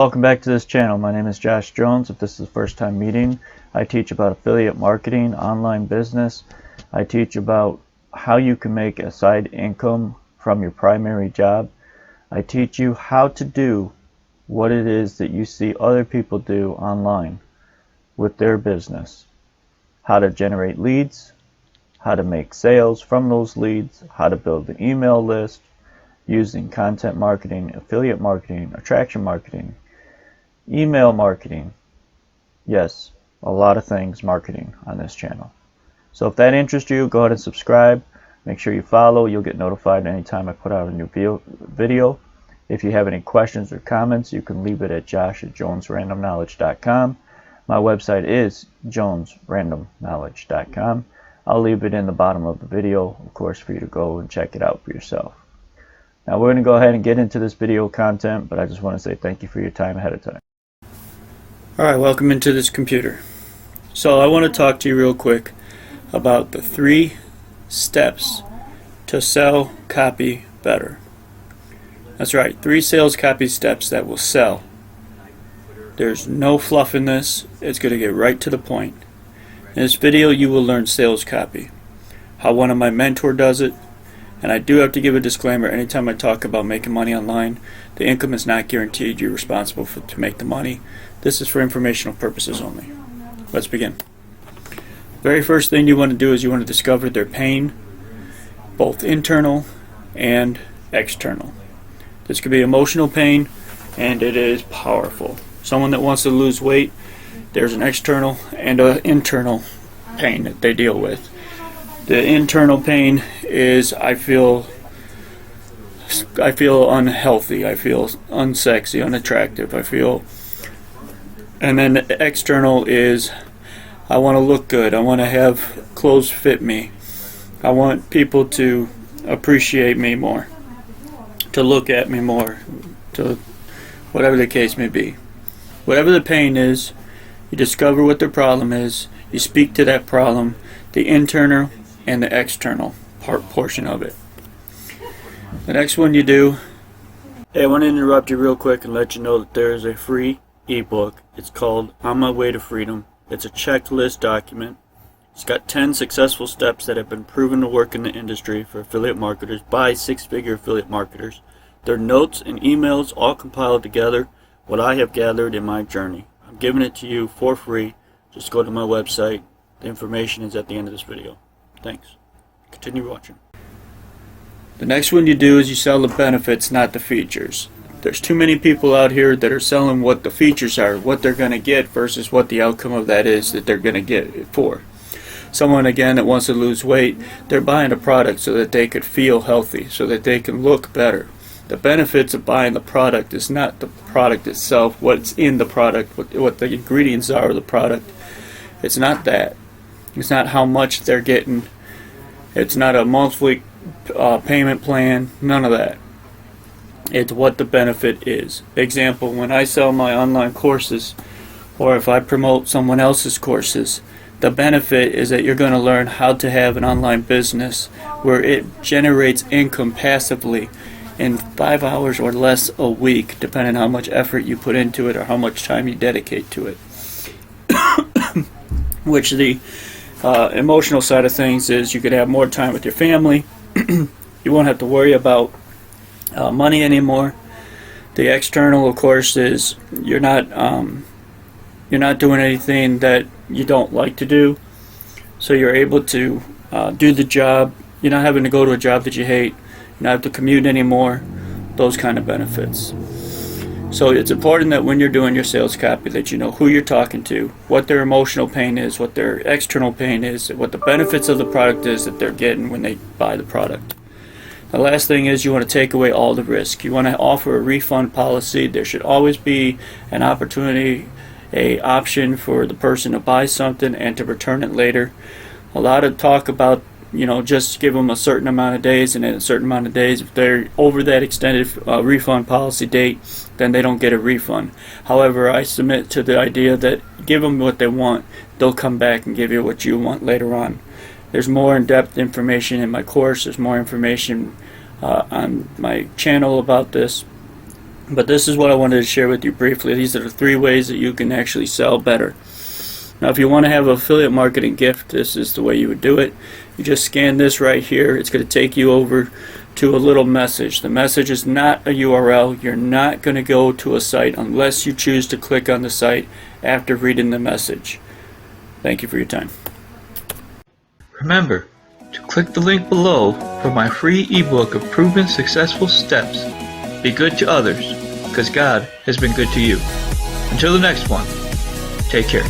Welcome back to this channel. My name is Josh Jones. If this is the first time meeting, I teach about affiliate marketing, online business. I teach about how you can make a side income from your primary job. I teach you how to do what it is that you see other people do online with their business. How to generate leads, how to make sales from those leads, how to build an email list using content marketing, affiliate marketing, attraction marketing, email marketing. Yes, a lot of things marketing on this channel. So if that interests you, go ahead and subscribe. Make sure you follow. You'll get notified anytime I put out a new video. If you have any questions or comments, you can leave it at josh@jonesrandomknowledge.com. My website is jonesrandomknowledge.com. I'll leave it in the bottom of the video, of course, for you to go and check it out for yourself. Now we're going to go ahead and get into this video content, but I just want to say thank you for your time ahead of time. Alright, welcome into this computer. So I want to talk to you real quick about the 3 steps to sell copy better. That's right, 3 sales copy steps that will sell. There's no fluff in this. It's going to get right to the point. In this video you will learn sales copy, how one of my mentors does it, and I do have to give a disclaimer anytime I talk about making money online. The income is not guaranteed. You're responsible to make the money. This is for informational purposes only. Let's begin. Very first thing you want to do is you want to discover their pain, both internal and external. This could be emotional pain, and it is powerful. Someone that wants to lose weight, there's an external and an internal pain that they deal with. The internal pain is I feel unhealthy, I feel unsexy, unattractive, and then the external is I want to look good, I want to have clothes fit me, I want people to appreciate me more, to look at me more, to whatever the case may be. Whatever the pain is, you discover what the problem is, you speak to that problem, the internal and the external portion of it. The next one you do, I want to interrupt you real quick and let you know that there is a free ebook. It's called On My Way to Freedom. It's a checklist document. It's got 10 successful steps that have been proven to work in the industry for affiliate marketers by 6-figure affiliate marketers. They're notes and emails all compiled together, what I have gathered in my journey. I'm giving it to you for free. Just go to my website. The information is at the end of this video. Thanks. Continue watching. The next one you do is you sell the benefits, not the features. There's too many people out here that are selling what the features are, what they're going to get versus what the outcome of that is that they're going to get it for. Someone, again, that wants to lose weight, they're buying a product so that they could feel healthy, so that they can look better. The benefits of buying the product is not the product itself, what's in the product, what the ingredients are of the product. It's not that. It's not how much they're getting. It's not a monthly payment plan. None of that. It's what the benefit is. Example, when I sell my online courses, or if I promote someone else's courses, the benefit is that you're going to learn how to have an online business where it generates income passively in 5 hours or less a week, depending on how much effort you put into it or how much time you dedicate to it. Which the emotional side of things is you could have more time with your family. You won't have to worry about money anymore. The external, of course, is you're not doing anything that you don't like to do, so you're able to do the job. You're not having to go to a job that you hate. You don't have to commute anymore. Those kind of benefits. So it's important that when you're doing your sales copy that you know who you're talking to, what their emotional pain is, what their external pain is, what the benefits of the product is that they're getting when they buy the product. The last thing is you want to take away all the risk. You want to offer a refund policy. There should always be an opportunity, an option for the person to buy something and to return it later. A lot of talk about just give them a certain amount of days, and in a certain amount of days, if they're over that extended refund policy date, then they don't get a refund. However, I submit to the idea that give them what they want, they'll come back and give you what you want later on. There's more in-depth information in my course. There's more information on my channel about this. But this is what I wanted to share with you briefly. These are the 3 ways that you can actually sell better. Now, if you want to have an affiliate marketing gift, this is the way you would do it. You just scan this right here. It's going to take you over to a little message. The message is not a URL. You're not going to go to a site unless you choose to click on the site after reading the message. Thank you for your time. Remember to click the link below for my free ebook of proven successful steps. Be good to others, because God has been good to you. Until the next one, take care.